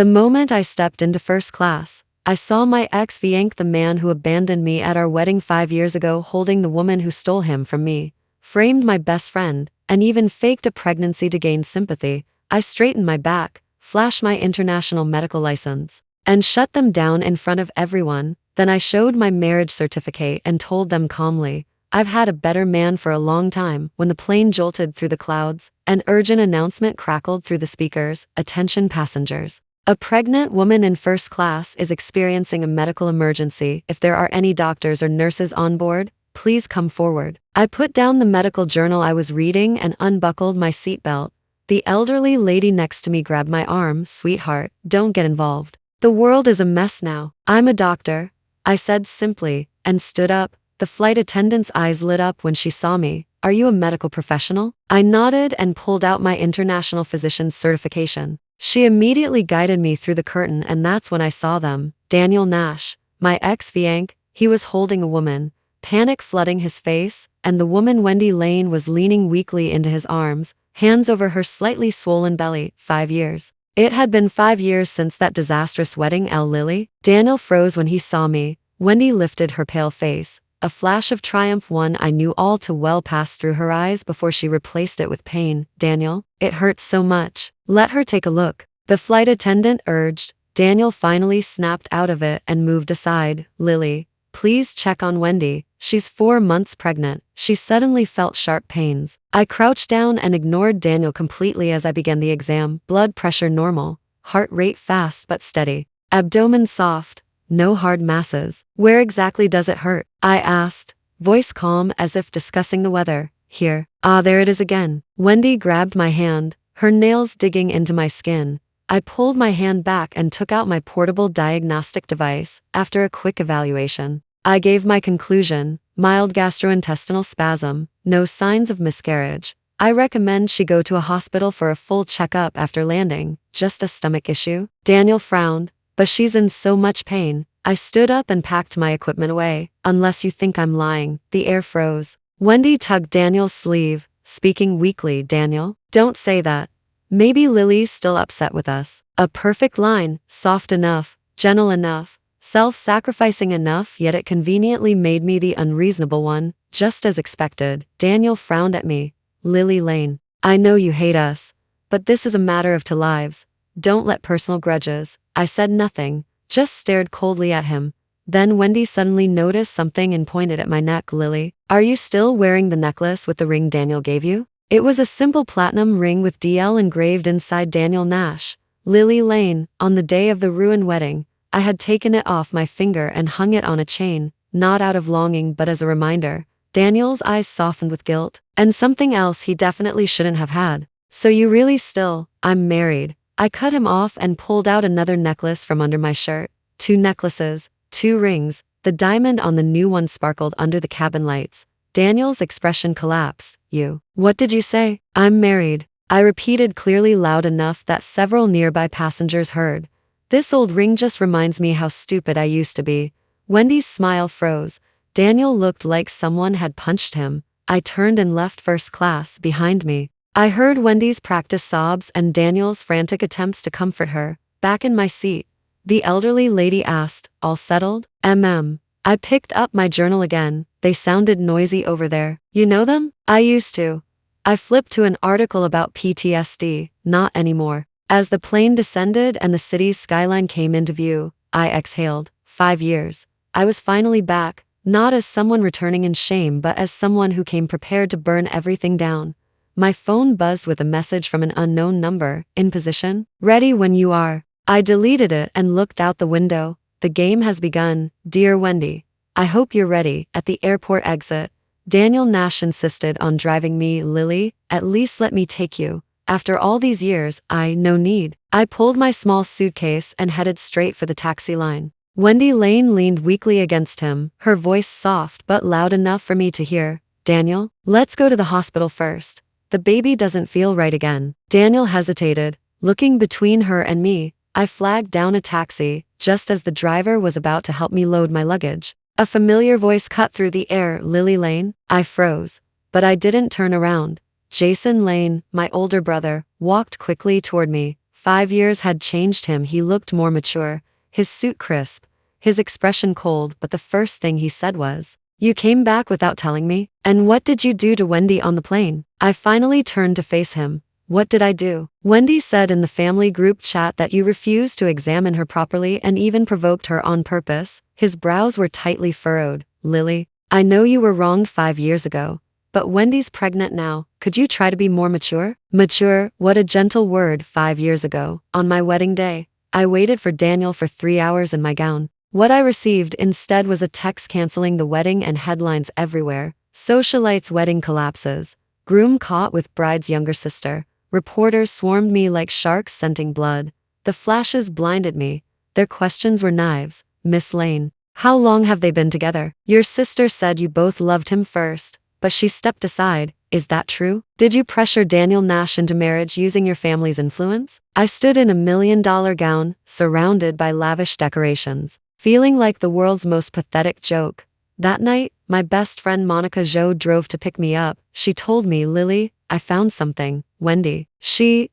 The moment I stepped into first class, I saw my ex yank the man who abandoned me at our wedding 5 years ago holding the woman who stole him from me, framed my best friend, and even faked a pregnancy to gain sympathy. I straightened my back, flashed my international medical license, and shut them down in front of everyone. Then I showed my marriage certificate and told them calmly, I've had a better man for a long time. When the plane jolted through the clouds, an urgent announcement crackled through the speakers. Attention passengers. A pregnant woman in first class is experiencing a medical emergency. If there are any doctors or nurses on board, please come forward. I put down the medical journal I was reading and unbuckled my seatbelt. The elderly lady next to me grabbed my arm. Sweetheart, don't get involved. The world is a mess now. I'm a doctor, I said simply, and stood up. The flight attendant's eyes lit up when she saw me. Are you a medical professional? I nodded and pulled out my international physician's certification. She immediately guided me through the curtain, and that's when I saw them. Daniel Nash, my ex-fiancé, he was holding a woman, panic flooding his face, and the woman Wendy Lane was leaning weakly into his arms, hands over her slightly swollen belly. 5 years. It had been 5 years since that disastrous wedding. Lily? Daniel froze when he saw me. Wendy lifted her pale face. A flash of triumph, one I knew all too well, passed through her eyes before she replaced it with pain. Daniel, it hurts so much. Let her take a look, the flight attendant urged. Daniel finally snapped out of it and moved aside. Lily, please check on Wendy. She's 4 months pregnant. She suddenly felt sharp pains. I crouched down and ignored Daniel completely as I began the exam. Blood pressure normal, heart rate fast but steady, abdomen soft, no hard masses. Where exactly does it hurt? I asked, voice calm as if discussing the weather. Here. Ah, there it is again. Wendy grabbed my hand, her nails digging into my skin. I pulled my hand back and took out my portable diagnostic device. After a quick evaluation, I gave my conclusion: mild gastrointestinal spasm, no signs of miscarriage. I recommend she go to a hospital for a full checkup after landing. Just a stomach issue? Daniel frowned. But she's in so much pain. I stood up and packed my equipment away. Unless you think I'm lying. The air froze. Wendy tugged Daniel's sleeve, speaking weakly. Daniel, don't say that. Maybe Lily's still upset with us. A perfect line, soft enough, gentle enough, self-sacrificing enough, yet it conveniently made me the unreasonable one, just as expected. Daniel frowned at me. Lily Lane, I know you hate us, but this is a matter of 2 lives. Don't let personal grudges. I said nothing, just stared coldly at him. Then Wendy suddenly noticed something and pointed at my neck. Lily, are you still wearing the necklace with the ring Daniel gave you? It was a simple platinum ring with DL engraved inside. Daniel Nash, Lily Lane. On the day of the ruined wedding, I had taken it off my finger and hung it on a chain, not out of longing but as a reminder. Daniel's eyes softened with guilt, and something else he definitely shouldn't have had. So you really still? I'm married. I cut him off and pulled out another necklace from under my shirt. 2 necklaces, 2 rings. The diamond on the new one sparkled under the cabin lights. Daniel's expression collapsed. You. What did you say? I'm married. I repeated clearly, loud enough that several nearby passengers heard. This old ring just reminds me how stupid I used to be. Wendy's smile froze. Daniel looked like someone had punched him. I turned and left first class behind me. I heard Wendy's practice sobs and Daniel's frantic attempts to comfort her. Back in my seat, the elderly lady asked, all settled? I picked up my journal again. They sounded noisy over there. You know them? I used to. I flipped to an article about PTSD. Not anymore. As the plane descended and the city's skyline came into view, I exhaled. 5 years. I was finally back, not as someone returning in shame but as someone who came prepared to burn everything down. My phone buzzed with a message from an unknown number. In position? Ready when you are. I deleted it and looked out the window. The game has begun. Dear Wendy, I hope you're ready. At the airport exit, Daniel Nash insisted on driving me. Lily, at least let me take you. After all these years, no need. I pulled my small suitcase and headed straight for the taxi line. Wendy Lane leaned weakly against him, her voice soft but loud enough for me to hear. Daniel, let's go to the hospital first. The baby doesn't feel right again. Daniel hesitated, looking between her and me. I flagged down a taxi, just as the driver was about to help me load my luggage. A familiar voice cut through the air. Lily Lane? I froze, but I didn't turn around. Jason Lane, my older brother, walked quickly toward me, 5 years had changed him. He looked more mature, his suit crisp, his expression cold, but the first thing he said was, "You came back without telling me? And what did you do to Wendy on the plane?" I finally turned to face him. "What did I do?" "Wendy said in the family group chat that you refused to examine her properly and even provoked her on purpose." His brows were tightly furrowed. "Lily, I know you were wronged 5 years ago, but Wendy's pregnant now. Could you try to be more mature?" Mature, what a gentle word. 5 years ago, on my wedding day, I waited for Daniel for 3 hours in my gown. What I received instead was a text canceling the wedding and headlines everywhere. Socialites' wedding collapses. Groom caught with bride's younger sister. Reporters swarmed me like sharks scenting blood. The flashes blinded me. Their questions were knives. "Miss Lane, how long have they been together? Your sister said you both loved him first, but she stepped aside. Is that true? Did you pressure Daniel Nash into marriage using your family's influence?" I stood in a $1 million gown, surrounded by lavish decorations, feeling like the world's most pathetic joke. That night, my best friend Monica Jo drove to pick me up. She told me, "Lily, I found something." Wendy. She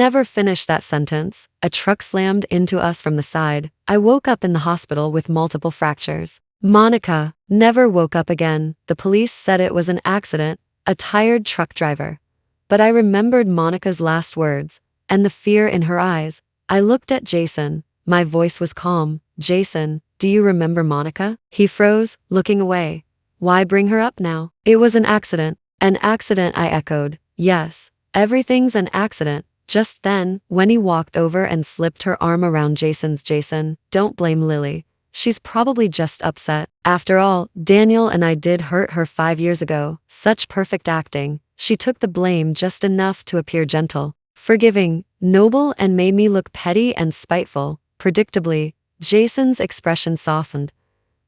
never finished that sentence. A truck slammed into us from the side. I woke up in the hospital with multiple fractures. Monica never woke up again. The police said it was an accident, a tired truck driver. But I remembered Monica's last words, and the fear in her eyes. I looked at Jason. My voice was calm. "Jason, do you remember Monica?" He froze, looking away. "Why bring her up now?" "It was an accident." "An accident," I echoed. "Yes, everything's an accident." Just then, Wendy walked over and slipped her arm around Jason's. "Jason, don't blame Lily. She's probably just upset. After all, Daniel and I did hurt her 5 years ago." Such perfect acting. She took the blame just enough to appear gentle, forgiving, noble, and made me look petty and spiteful. Predictably, Jason's expression softened.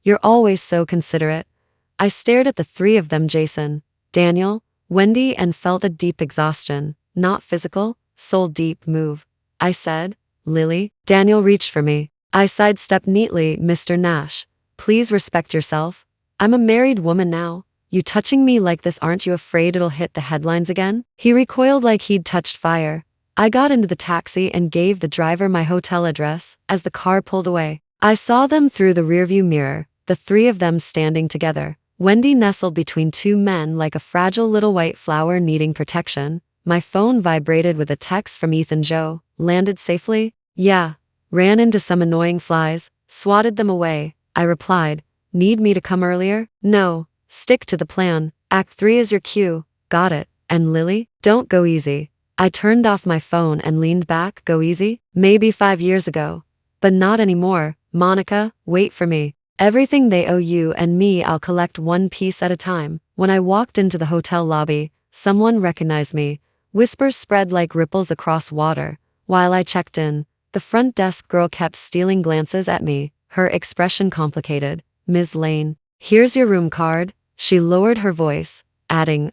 "You're always so considerate." I stared at the three of them, Jason, Daniel, Wendy, and felt a deep exhaustion. Not physical, soul deep move. I said, "Lily." Daniel reached for me. I sidestepped neatly. "Mr. Nash, please respect yourself. I'm a married woman now. You touching me like this, aren't you afraid it'll hit the headlines again?" He recoiled like he'd touched fire. I got into the taxi and gave the driver my hotel address. As the car pulled away, I saw them through the rearview mirror, the three of them standing together. Wendy nestled between two men like a fragile little white flower needing protection. My phone vibrated with a text from Ethan. "Joe landed safely?" "Yeah. Ran into some annoying flies, swatted them away." I replied. "Need me to come earlier?" "No. Stick to the plan. Act 3 is your cue." "Got it." "And Lily, don't go easy." I turned off my phone and leaned back. "Go easy? Maybe 5 years ago. But not anymore. Monica, wait for me. Everything they owe you and me I'll collect one piece at a time." When I walked into the hotel lobby, someone recognized me. Whispers spread like ripples across water. While I checked in, the front desk girl kept stealing glances at me, her expression complicated. "Ms. Lane, here's your room card." She lowered her voice, adding,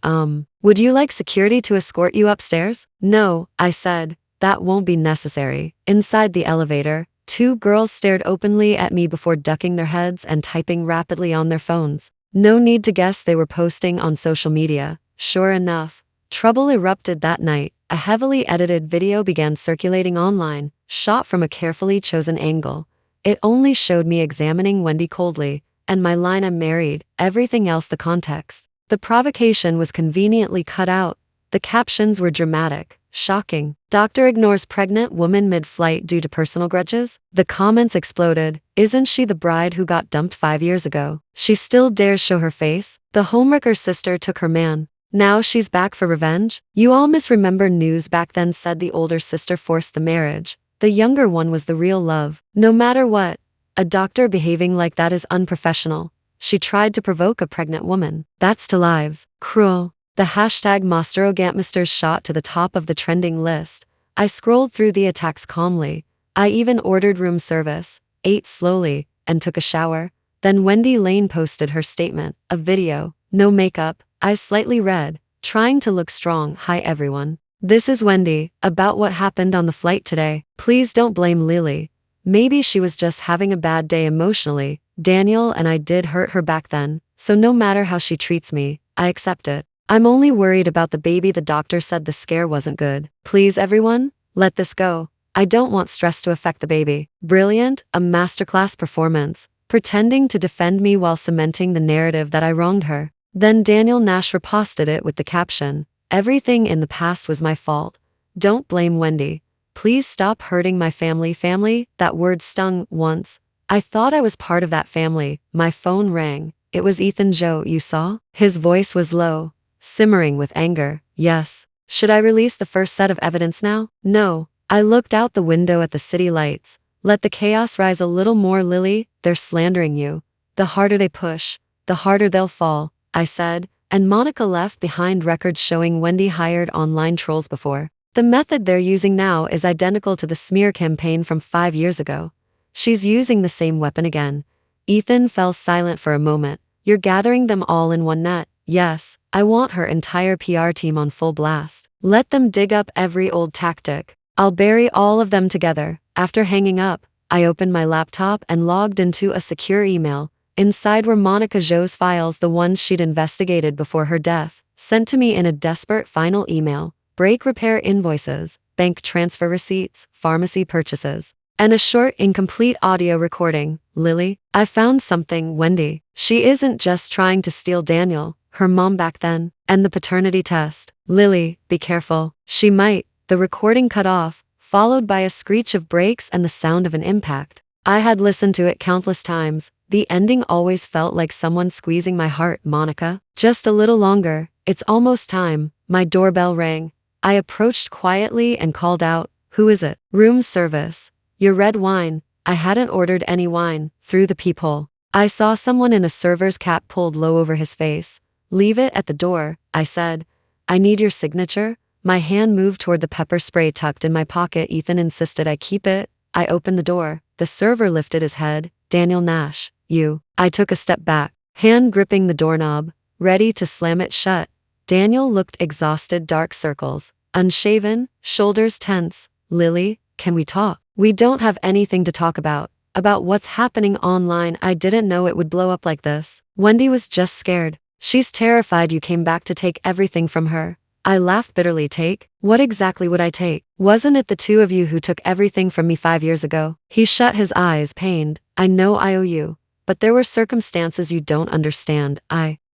"Would you like security to escort you upstairs?" "No," I said, "that won't be necessary." Inside the elevator, two girls stared openly at me before ducking their heads and typing rapidly on their phones. No need to guess, they were posting on social media. Sure enough, trouble erupted that night. A heavily edited video began circulating online, shot from a carefully chosen angle. It only showed me examining Wendy coldly, and my line, "I'm married," everything else the context. The provocation was conveniently cut out. The captions were dramatic, shocking. "Doctor ignores pregnant woman mid-flight due to personal grudges." The comments exploded. "Isn't she the bride who got dumped 5 years ago? She still dares show her face? The homewrecker sister took her man. Now she's back for revenge? You all misremember news back then said the older sister forced the marriage. The younger one was the real love. No matter what, a doctor behaving like that is unprofessional. She tried to provoke a pregnant woman. That's to lives. Cruel." The hashtag #MasterOgantmasters shot to the top of the trending list. I scrolled through the attacks calmly. I even ordered room service, ate slowly, and took a shower. Then Wendy Lane posted her statement, a video, no makeup, eyes slightly red, trying to look strong. "Hi everyone. This is Wendy, about what happened on the flight today. Please don't blame Lily. Maybe she was just having a bad day emotionally. Daniel and I did hurt her back then, so no matter how she treats me, I accept it. I'm only worried about the baby. The doctor said the scare wasn't good. Please everyone, let this go. I don't want stress to affect the baby. Brilliant, a masterclass performance, pretending to defend me while cementing the narrative that I wronged her. Then Daniel Nash reposted it with the caption, "Everything in the past was my fault. Don't blame Wendy. Please stop hurting my family." That word stung once. I thought I was part of that family. My phone rang. It was Ethan. "Joe, you saw?" His voice was low, simmering with anger. "Yes." "Should I release the first set of evidence now?" "No." I looked out the window at the city lights. "Let the chaos rise a little more, Lily. They're slandering you. The harder they push, the harder they'll fall," I said, and Monica left behind records showing Wendy hired online trolls before. The method they're using now is identical to the smear campaign from 5 years ago. She's using the same weapon again. Ethan fell silent for a moment. "You're gathering them all in one net." "Yes, I want her entire PR team on full blast. Let them dig up every old tactic. I'll bury all of them together." After hanging up, I opened my laptop and logged into a secure email. Inside were Monica Jo's files, the ones she'd investigated before her death, sent to me in a desperate final email. Brake repair invoices, bank transfer receipts, pharmacy purchases, and a short, incomplete audio recording. "Lily, I found something, Wendy. She isn't just trying to steal Daniel, her mom back then, and the paternity test. Lily, be careful. She might." The recording cut off, followed by a screech of brakes and the sound of an impact. I had listened to it countless times. The ending always felt like someone squeezing my heart. "Monica, just a little longer. It's almost time." My doorbell rang. I approached quietly and called out, "Who is it?" "Room service. Your red wine." I hadn't ordered any wine. Through the peephole, I saw someone in a server's cap pulled low over his face. "Leave it at the door," I said. "I need your signature." My hand moved toward the pepper spray tucked in my pocket. "Ethan insisted I keep it." I opened the door. The server lifted his head. "Daniel Nash, you." I took a step back, hand gripping the doorknob, ready to slam it shut. Daniel looked exhausted, dark circles, unshaven, shoulders tense. "Lily, can we talk?" "We don't have anything to talk about. About what's happening online." I didn't know it would blow up like this. "Wendy was just scared. She's terrified you came back to take everything from her." I laughed bitterly. "Take? What exactly would I take? Wasn't it the two of you who took everything from me 5 years ago?" He shut his eyes, pained. "I know I owe you. But there were circumstances you don't understand."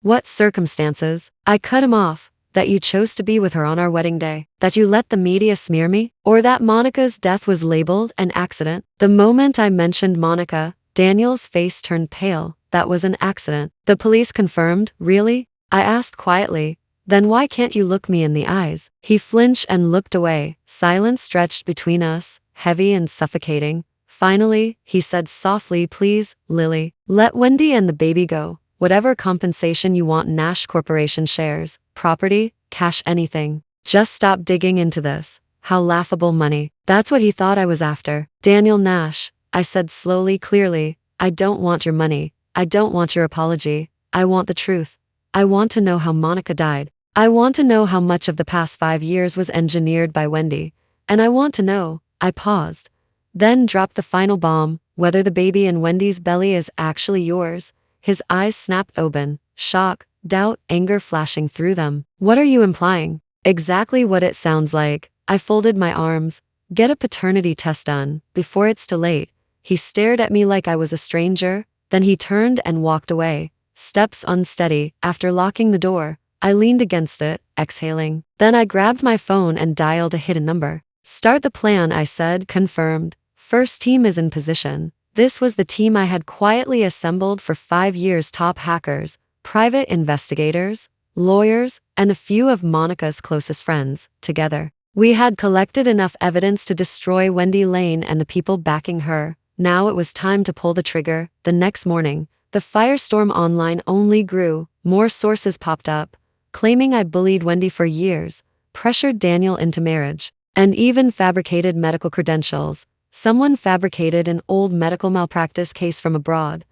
"What circumstances?" I cut him off. "That you chose to be with her on our wedding day. That you let the media smear me. Or that Monica's death was labeled an accident." The moment I mentioned Monica, Daniel's face turned pale. "That was an accident." "The police confirmed." "Really?" I asked quietly. "Then why can't you look me in the eyes?" He flinched and looked away. Silence stretched between us, heavy and suffocating. Finally, he said softly, "Please, Lily, let Wendy and the baby go. Whatever compensation you want, Nash Corporation shares, property, cash, anything. Just stop digging into this." How laughable. Money. That's what he thought I was after. "Daniel Nash," I said slowly, clearly, "I don't want your money. I don't want your apology. I want the truth. I want to know how Monica died. I want to know how much of the past 5 years was engineered by Wendy. And I want to know." I paused, then dropped the final bomb, "whether the baby in Wendy's belly is actually yours." His eyes snapped open, shock, doubt, anger flashing through them. "What are you implying?" "Exactly what it sounds like." I folded my arms. "Get a paternity test done, before it's too late." He stared at me like I was a stranger, then he turned and walked away, steps unsteady. After locking the door, I leaned against it, exhaling. Then I grabbed my phone and dialed a hidden number. "Start the plan," I said. "Confirmed. First team is in position." This was the team I had quietly assembled for 5 years: top hackers, private investigators, lawyers, and a few of Monica's closest friends. Together, we had collected enough evidence to destroy Wendy Lane and the people backing her. Now it was time to pull the trigger. The next morning, the firestorm online only grew. More sources popped up, claiming I bullied Wendy for years, pressured Daniel into marriage, and even fabricated medical credentials. Someone fabricated an old medical malpractice case from abroad.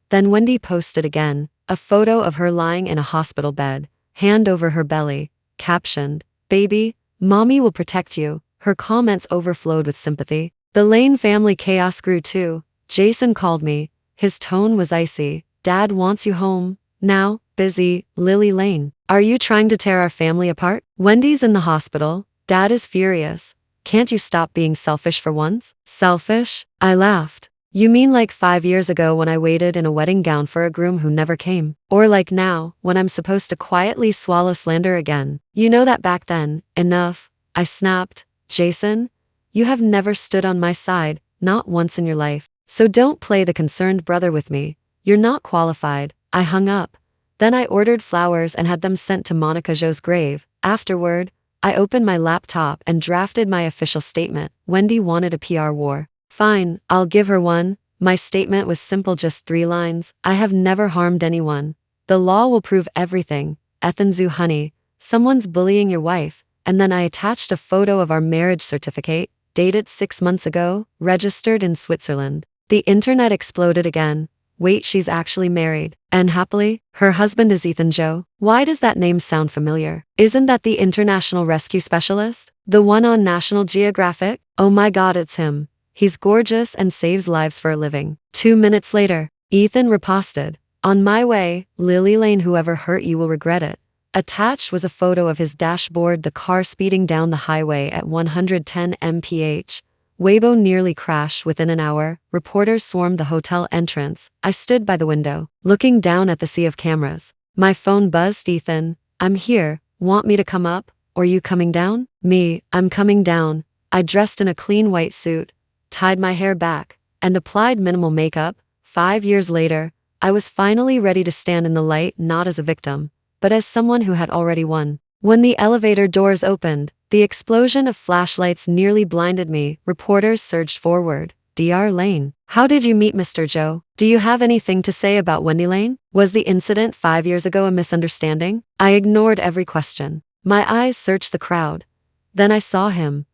Then Wendy posted again, a photo of her lying in a hospital bed, hand over her belly, captioned, "Baby, Mommy will protect you." Her comments overflowed with sympathy. The Lane family chaos grew too. Jason called me. His tone was icy. "Dad wants you home. Now." "Busy." "Lily Lane, are you trying to tear our family apart?" "Wendy's in the hospital. Dad is furious. Can't you stop being selfish for once? Selfish? I laughed. You mean like 5 years ago when I waited in a wedding gown for a groom who never came? Or like now, when I'm supposed to quietly swallow slander again? You know that back then. Enough. I snapped. Jason, you have never stood on my side, not once in your life. So don't play the concerned brother with me. You're not qualified. I hung up. Then I ordered flowers and had them sent to Monica Jo's grave. Afterward, I opened my laptop and drafted my official statement. Wendy wanted a PR war. Fine, I'll give her one. My statement was simple, just 3 lines. I have never harmed anyone. The law will prove everything. Ethanzu honey, someone's bullying your wife. And then I attached a photo of our marriage certificate, dated 6 months ago, registered in Switzerland. The internet exploded again. Wait, she's actually married. And happily, her husband is Ethan Joe. Why does that name sound familiar? Isn't that the international rescue specialist? The one on National Geographic? Oh my god, it's him. He's gorgeous and saves lives for a living. 2 minutes later, Ethan reposted. On my way, Lily Lane, whoever hurt you will regret it. Attached was a photo of his dashboard, the car speeding down the highway at 110 mph. Weibo nearly crashed within an hour. Reporters swarmed the hotel entrance. I stood by the window, looking down at the sea of cameras. My phone buzzed. Ethan, I'm here. Want me to come up? Or you coming down? Me, I'm coming down. I dressed in a clean white suit, tied my hair back, and applied minimal makeup. 5 years later, I was finally ready to stand in the light, not as a victim, but as someone who had already won. When the elevator doors opened, the explosion of flashlights nearly blinded me. Reporters surged forward. Dr. Lane, how did you meet Mr. Joe? Do you have anything to say about Wendy Lane? Was the incident 5 years ago a misunderstanding? I ignored every question. My eyes searched the crowd. Then I saw him.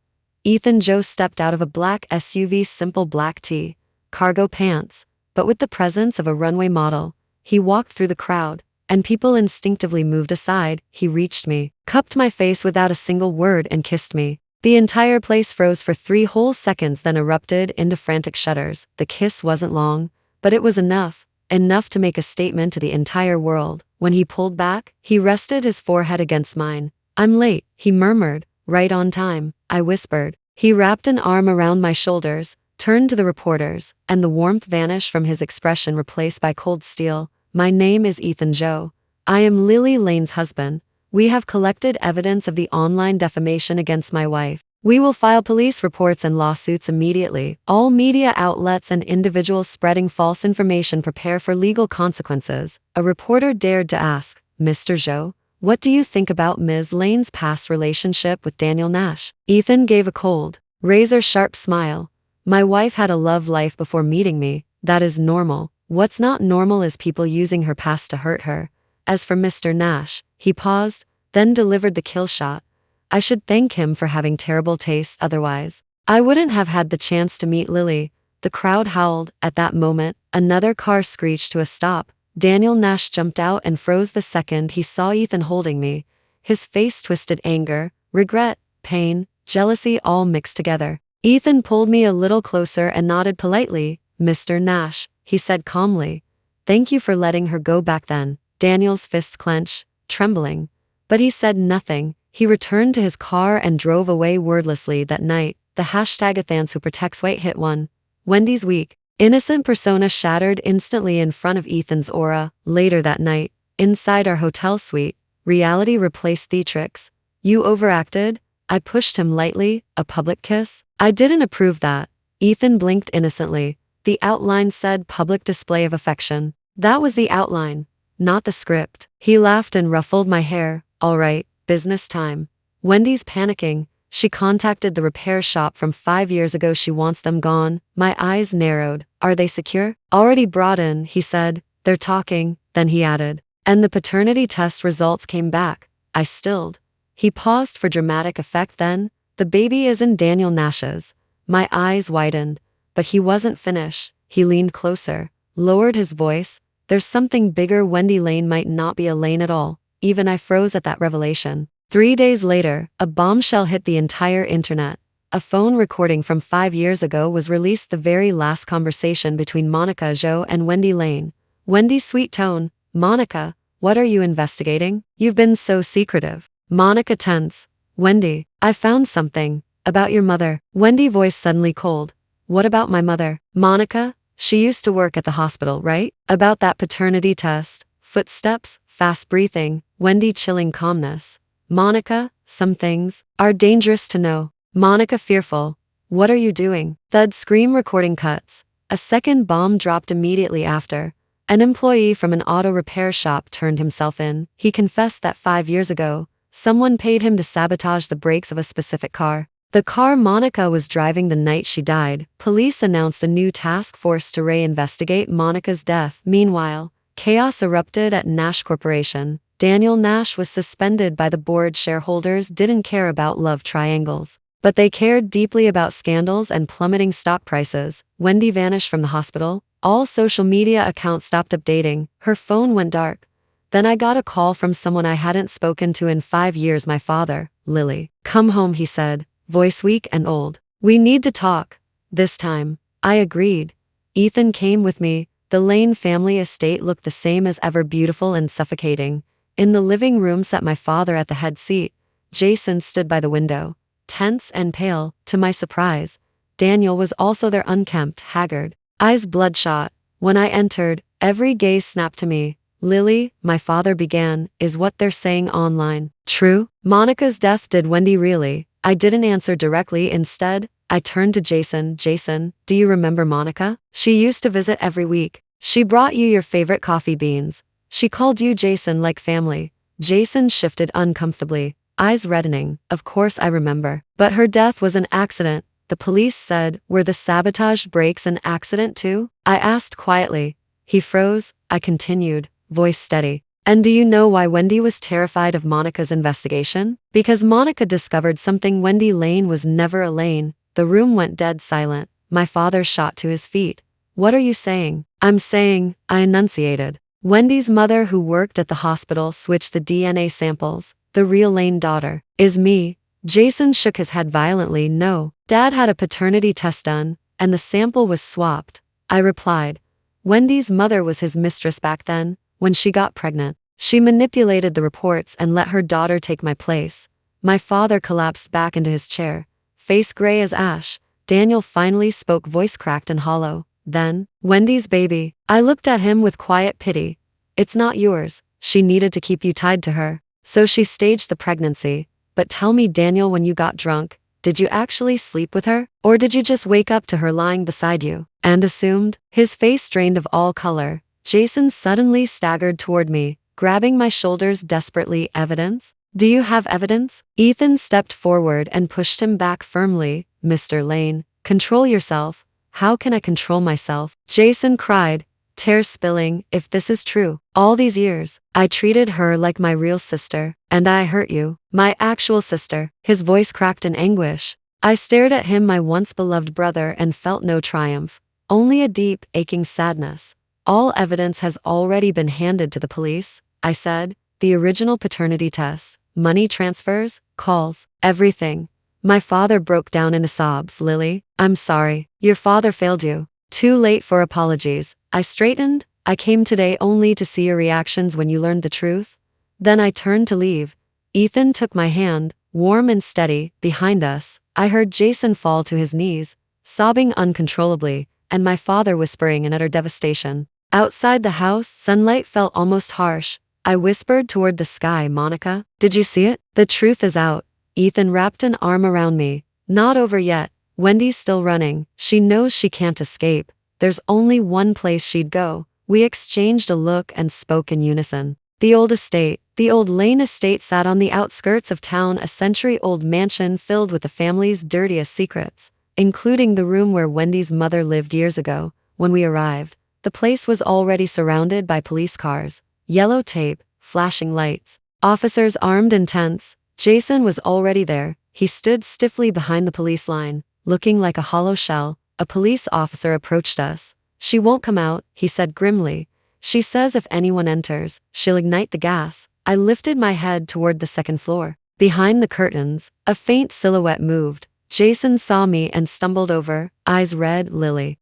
Ethan Joe stepped out of a black SUV, simple black tee, cargo pants, but with the presence of a runway model. He walked through the crowd, and people instinctively moved aside. He reached me, cupped my face without a single word, and kissed me. The entire place froze for 3 whole seconds, then erupted into frantic shudders. The kiss wasn't long, but it was enough to make a statement to the entire world. When he pulled back, he rested his forehead against mine. I'm late, he murmured. Right on time, I whispered. He wrapped an arm around my shoulders, turned to the reporters, and the warmth vanished from his expression, replaced by cold steel. My name is Ethan Joe. I am Lily Lane's husband. We have collected evidence of the online defamation against my wife. We will file police reports and lawsuits immediately. All media outlets and individuals spreading false information prepare for legal consequences. A reporter dared to ask, Mr. Joe, what do you think about Ms. Lane's past relationship with Daniel Nash? Ethan gave a cold, razor-sharp smile. My wife had a love life before meeting me. That is normal. What's not normal is people using her past to hurt her. As for Mr. Nash, he paused, then delivered the kill shot. I should thank him for having terrible taste, otherwise I wouldn't have had the chance to meet Lily. The crowd howled. At that moment, another car screeched to a stop. Daniel Nash jumped out and froze the second he saw Ethan holding me. His face twisted, anger, regret, pain, jealousy, all mixed together. Ethan pulled me a little closer and nodded politely. Mr. Nash, he said calmly. Thank you for letting her go back then. Daniel's fists clenched, trembling. But he said nothing. He returned to his car and drove away wordlessly. That night, the hashtag Athans who protects white hit one. Wendy's weak, innocent persona shattered instantly in front of Ethan's aura. Later that night, inside our hotel suite, reality replaced theatrics. You overacted? I pushed him lightly. A public kiss? I didn't approve that. Ethan blinked innocently. The outline said public display of affection. That was the outline, not the script. He laughed and ruffled my hair. All right, business time. Wendy's panicking. She contacted the repair shop from 5 years ago. She wants them gone. My eyes narrowed. Are they secure? Already brought in, he said. They're talking. Then he added. And the paternity test results came back. I stilled. He paused for dramatic effect. Then, the baby is in Daniel Nash's. My eyes widened. But he wasn't finished. He leaned closer, lowered his voice. There's something bigger. Wendy Lane might not be a Lane at all. Even I froze at that revelation. 3 days later, a bombshell hit the entire internet. A phone recording from 5 years ago was released, the very last conversation between Monica Jo and Wendy Lane. Wendy's sweet tone. Monica, what are you investigating? You've been so secretive. Monica tense. Wendy, I found something. About your mother. Wendy's voice suddenly cold. What about my mother? Monica? She used to work at the hospital, right? About that paternity test. Footsteps, fast breathing, Wendy chilling calmness. Monica, some things are dangerous to know. Monica fearful. What are you doing? Thud scream recording cuts. A second bomb dropped immediately after. An employee from an auto repair shop turned himself in. He confessed that 5 years ago, someone paid him to sabotage the brakes of a specific car. The car Monica was driving the night she died. Police announced a new task force to reinvestigate Monica's death. Meanwhile, chaos erupted at Nash Corporation. Daniel Nash was suspended by the board. Shareholders didn't care about love triangles, but they cared deeply about scandals and plummeting stock prices. Wendy vanished from the hospital. All social media accounts stopped updating. Her phone went dark. Then I got a call from someone I hadn't spoken to in 5 years. My father, Lily. Come home, he said, voice weak and old. We need to talk. This time. I agreed. Ethan came with me. The Lane family estate looked the same as ever, beautiful and suffocating. In the living room sat my father at the head seat. Jason stood by the window, tense and pale. To my surprise, Daniel was also there, unkempt, haggard, eyes bloodshot. When I entered, every gaze snapped to me. Lily, my father began, is what they're saying online true? Monica's death, did Wendy really? I didn't answer directly. Instead, I turned to Jason. Jason, do you remember Monica? She used to visit every week. She brought you your favorite coffee beans. She called you Jason, like family. Jason shifted uncomfortably, eyes reddening. Of course I remember. But her death was an accident, the police said. Were the sabotaged brakes an accident too? I asked quietly. He froze. I continued, voice steady. And do you know why Wendy was terrified of Monica's investigation? Because Monica discovered something. Wendy Lane was never a Lane. The room went dead silent. My father shot to his feet. What are you saying? I'm saying, I enunciated. Wendy's mother, who worked at the hospital, switched the DNA samples. The real Lane daughter is me. Jason shook his head violently. No, Dad had a paternity test done, and the sample was swapped. I replied. Wendy's mother was his mistress back then, when she got pregnant. She manipulated the reports and let her daughter take my place. My father collapsed back into his chair, face gray as ash. Daniel finally spoke, voice cracked and hollow. Then, Wendy's baby. I looked at him with quiet pity. It's not yours. She needed to keep you tied to her, so she staged the pregnancy. But tell me, Daniel, when you got drunk, did you actually sleep with her? Or did you just wake up to her lying beside you and assumed? His face strained of all color. Jason suddenly staggered toward me, grabbing my shoulders desperately. Evidence? Do you have evidence? Ethan stepped forward and pushed him back firmly. Mr. Lane, control yourself. How can I control myself? Jason cried, tears spilling. If this is true, all these years, I treated her like my real sister, and I hurt you, my actual sister. His voice cracked in anguish. I stared at him, my once beloved brother, and felt no triumph, only a deep, aching sadness. All evidence has already been handed to the police, I said. The original paternity test, money transfers, calls, everything. My father broke down into sobs. Lily, I'm sorry. Your father failed you. Too late for apologies. I straightened. I came today only to see your reactions when you learned the truth. Then I turned to leave. Ethan took my hand, warm and steady. Behind us, I heard Jason fall to his knees, sobbing uncontrollably, and my father whispering in utter devastation. Outside the house, sunlight felt almost harsh. I whispered toward the sky. Monica, did you see it? The truth is out. Ethan wrapped an arm around me. Not over yet. Wendy's still running. She knows she can't escape. There's only one place she'd go. We exchanged a look and spoke in unison. The old estate. The old Lane estate sat on the outskirts of town, a century-old mansion filled with the family's dirtiest secrets, including the room where Wendy's mother lived years ago. When we arrived, the place was already surrounded by police cars, yellow tape, flashing lights, officers armed and tense. Jason was already there. He stood stiffly behind the police line, looking like a hollow shell. A police officer approached us. She won't come out, he said grimly. She says if anyone enters, she'll ignite the gas. I lifted my head toward the second floor. Behind the curtains, a faint silhouette moved. Jason saw me and stumbled over, eyes red. Lily.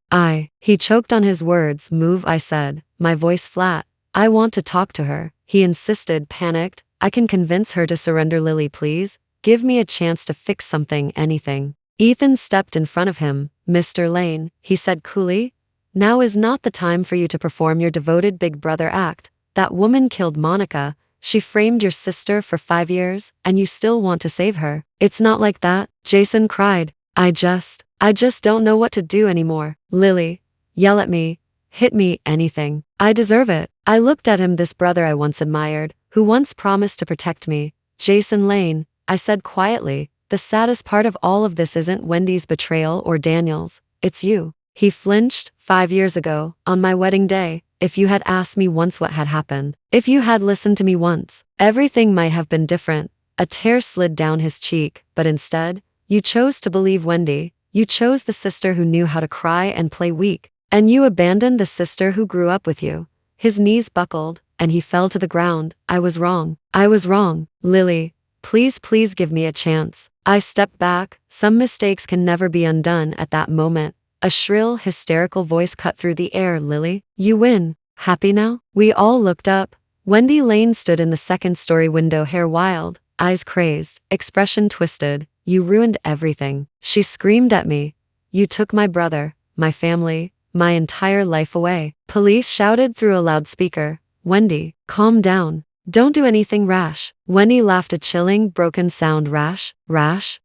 He choked on his words. Move, I said, my voice flat. I want to talk to her, he insisted, panicked. I can convince her to surrender. Lily, please. Give me a chance to fix something, anything. Ethan stepped in front of him. Mr. Lane, he said coolly, now is not the time for you to perform your devoted big brother act. That woman killed Monica. She framed your sister for 5 years, and you still want to save her. It's not like that, Jason cried. I just don't know what to do anymore. Lily, yell at me, hit me, anything. I deserve it. I looked at him, this brother I once admired, who once promised to protect me. Jason Lane, I said quietly, the saddest part of all of this isn't Wendy's betrayal or Daniel's, it's you. He flinched. 5 years ago, on my wedding day, if you had asked me once what had happened, if you had listened to me once, everything might have been different. A tear slid down his cheek, but instead, you chose to believe Wendy. You chose the sister who knew how to cry and play weak, and you abandoned the sister who grew up with you. His knees buckled, and he fell to the ground. I was wrong. I was wrong. Lily, please give me a chance. I stepped back. Some mistakes can never be undone. At that moment, a shrill, hysterical voice cut through the air. Lily, you win. Happy now? We all looked up. Wendy Lane stood in the second-story window, hair wild, eyes crazed, expression twisted. You ruined everything. She screamed at me. You took my brother, my family, my entire life away. Police shouted through a loudspeaker. Wendy, calm down. Don't do anything rash. Wendy laughed, a chilling, broken sound. Rash?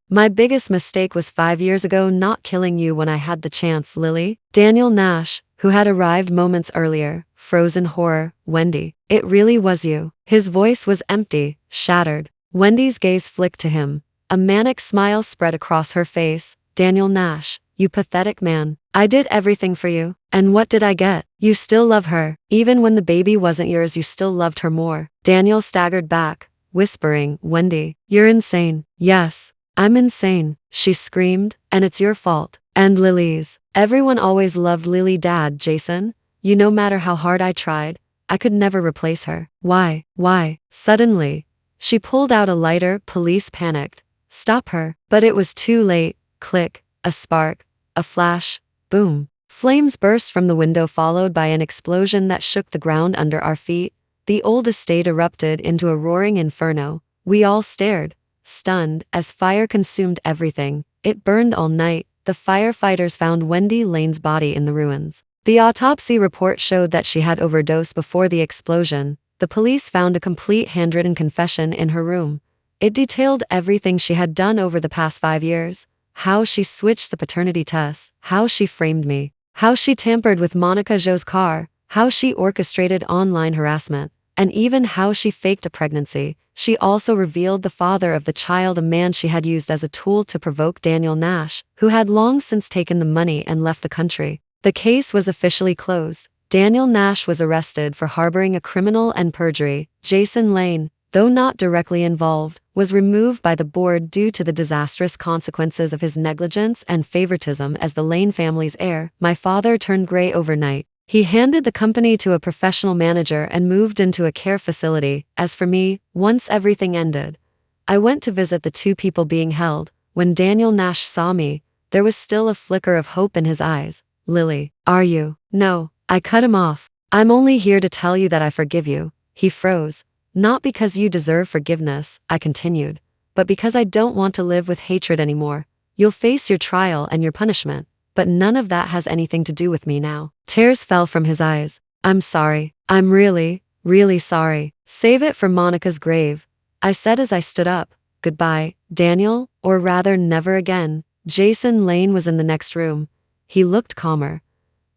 My biggest mistake was 5 years ago, not killing you when I had the chance. Lily? Daniel Nash, who had arrived moments earlier, froze in horror. Wendy, it really was you. His voice was empty, shattered. Wendy's gaze flicked to him. A manic smile spread across her face. Daniel Nash, you pathetic man. I did everything for you. And what did I get? You still love her. Even when the baby wasn't yours, you still loved her more. Daniel staggered back, whispering, Wendy, you're insane. Yes, I'm insane, she screamed, and it's your fault. And Lily's. Everyone always loved Lily. Dad, Jason, you no matter how hard I tried, I could never replace her. Why? Suddenly, she pulled out a lighter. Police panicked. Stop her. But it was too late. Click, a spark, a flash, boom. Flames burst from the window, followed by an explosion that shook the ground under our feet. The old estate erupted into a roaring inferno. We all stared, stunned, as fire consumed everything. It burned all night. The firefighters found Wendy Lane's body in the ruins. The autopsy report showed that she had overdosed before the explosion. The police found a complete handwritten confession in her room. It detailed everything she had done over the past 5 years. How she switched the paternity test, how she framed me, how she tampered with Monica Jo's car, how she orchestrated online harassment, and even how she faked a pregnancy. She also revealed the father of the child, a man she had used as a tool to provoke Daniel Nash, who had long since taken the money and left the country. The case was officially closed. Daniel Nash was arrested for harboring a criminal and perjury. Jason Lane, though not directly involved, was removed by the board due to the disastrous consequences of his negligence and favoritism as the Lane family's heir. My father turned gray overnight. He handed the company to a professional manager and moved into a care facility. As for me, once everything ended, I went to visit the 2 people being held. When Daniel Nash saw me, there was still a flicker of hope in his eyes. Lily, are you? No, I cut him off. I'm only here to tell you that I forgive you. He froze. Not because you deserve forgiveness, I continued, but because I don't want to live with hatred anymore. You'll face your trial and your punishment, but none of that has anything to do with me now. Tears fell from his eyes. I'm sorry. I'm really sorry. Save it for Monica's grave, I said as I stood up. Goodbye, Daniel, or rather never again. Jason Lane was in the next room. He looked calmer,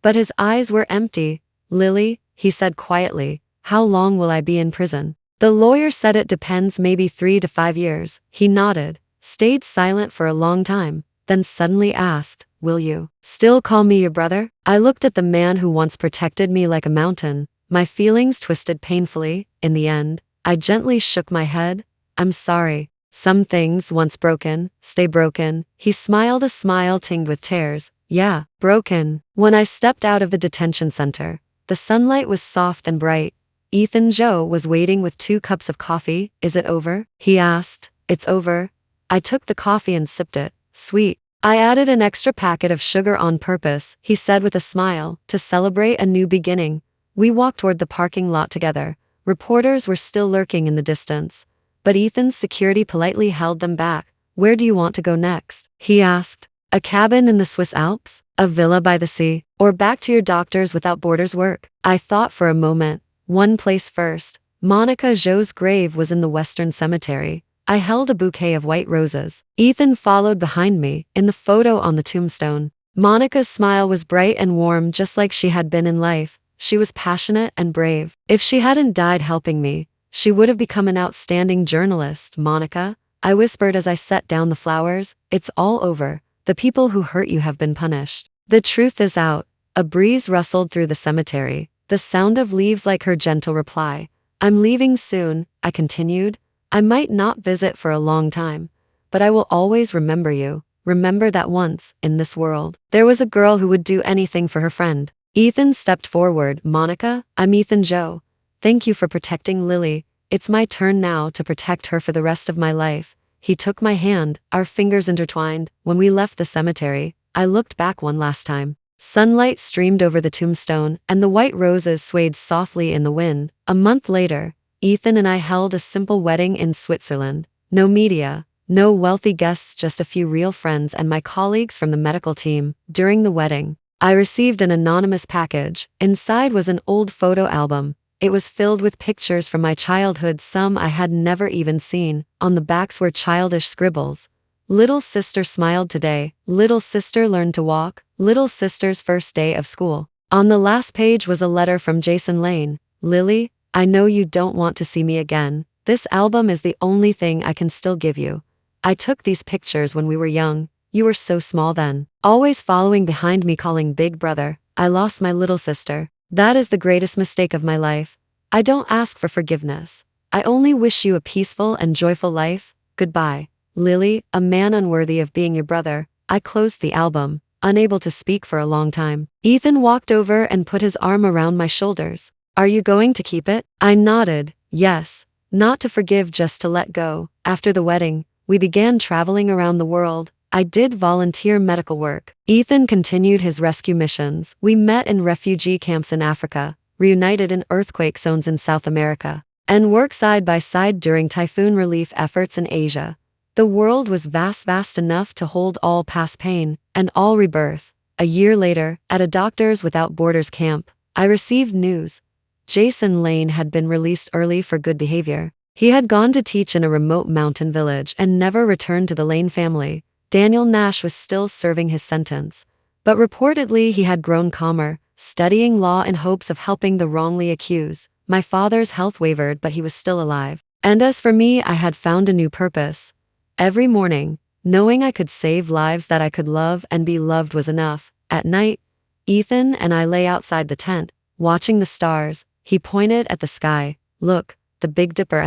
but his eyes were empty. Lily, he said quietly, how long will I be in prison? The lawyer said it depends, maybe 3 to 5 years. He nodded, stayed silent for a long time, then suddenly asked, will you still call me your brother? I looked at the man who once protected me like a mountain. My feelings twisted painfully. In the end, I gently shook my head. I'm sorry. Some things once broken, stay broken. He smiled, a smile tinged with tears. Yeah, broken. When I stepped out of the detention center, the sunlight was soft and bright. Ethan Joe was waiting with 2 cups of coffee. Is it over? He asked. It's over. I took the coffee and sipped it. Sweet. I added an extra packet of sugar on purpose, he said with a smile, to celebrate a new beginning. We walked toward the parking lot together. Reporters were still lurking in the distance. but Ethan's security politely held them back. Where do you want to go next? He asked. A cabin in the Swiss Alps? A villa by the sea? Or back to your Doctors Without Borders work? I thought for a moment. One place first. Monica Jo's grave was in the Western Cemetery. I held a bouquet of white roses. Ethan followed behind me, in the photo on the tombstone. Monica's smile was bright and warm, just like she had been in life. She was passionate and brave. If she hadn't died helping me, she would have become an outstanding journalist. Monica, I whispered as I set down the flowers, it's all over. The people who hurt you have been punished. The truth is out. A breeze rustled through the cemetery, the sound of leaves like her gentle reply. I'm leaving soon, I continued. I might not visit for a long time, but I will always remember you. Remember that once, in this world, there was a girl who would do anything for her friend. Ethan stepped forward. Monica, I'm Ethan Jo. Thank you for protecting Lily. It's my turn now to protect her for the rest of my life. He took my hand, our fingers intertwined. When we left the cemetery, I looked back one last time. Sunlight streamed over the tombstone, and the white roses swayed softly in the wind. A month later, Ethan and I held a simple wedding in Switzerland. No media, no wealthy guests, just a few real friends and my colleagues from the medical team. During the wedding, I received an anonymous package. Inside was an old photo album. It was filled with pictures from my childhood, some I had never even seen. On the backs were childish scribbles. Little sister smiled today. Little sister learned to walk. Little sister's first day of school. On the last page was a letter from Jason Lane. Lily, I know you don't want to see me again. This album is the only thing I can still give you. I took these pictures when we were young. You were so small then. Always following behind me, calling big brother. I lost my little sister. That is the greatest mistake of my life. I don't ask for forgiveness. I only wish you a peaceful and joyful life. Goodbye. Lily, a man unworthy of being your brother. I closed the album, unable to speak for a long time. Ethan walked over and put his arm around my shoulders. Are you going to keep it? I nodded. Yes. Not to forgive, just to let go. After the wedding, we began traveling around the world. I did volunteer medical work. Ethan continued his rescue missions. We met in refugee camps in Africa, reunited in earthquake zones in South America, and worked side by side during typhoon relief efforts in Asia. The world was vast enough to hold all past pain and all rebirth. A year later, at a Doctors Without Borders camp, I received news. Jason Lane had been released early for good behavior. He had gone to teach in a remote mountain village and never returned to the Lane family. Daniel Nash was still serving his sentence, but reportedly he had grown calmer, studying law in hopes of helping the wrongly accused. My father's health wavered, but he was still alive. And as for me, I had found a new purpose. Every morning, knowing I could save lives, that I could love and be loved was enough. At night, Ethan and I lay outside the tent, watching the stars. He pointed at the sky. Look, the Big Dipper.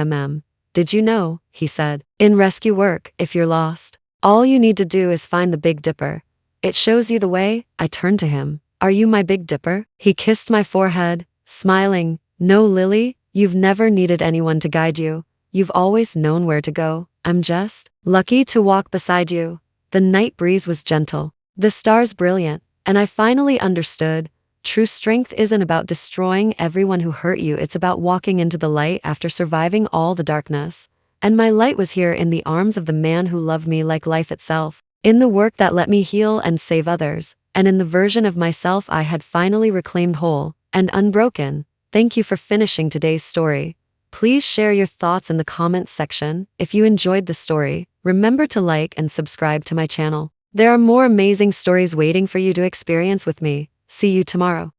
Did you know, he said, in rescue work, if you're lost, all you need to do is find the Big Dipper. It shows you the way. I turned to him. Are you my Big Dipper? He kissed my forehead, smiling. No, Lily, you've never needed anyone to guide you. You've always known where to go. I'm just lucky to walk beside you. The night breeze was gentle, the stars brilliant, and I finally understood. True strength isn't about destroying everyone who hurt you. It's about walking into the light after surviving all the darkness. And my light was here, in the arms of the man who loved me like life itself, in the work that let me heal and save others, and in the version of myself I had finally reclaimed whole and unbroken. Thank you for finishing today's story. Please share your thoughts in the comments section. If you enjoyed the story, remember to like and subscribe to my channel. There are more amazing stories waiting for you to experience with me. See you tomorrow.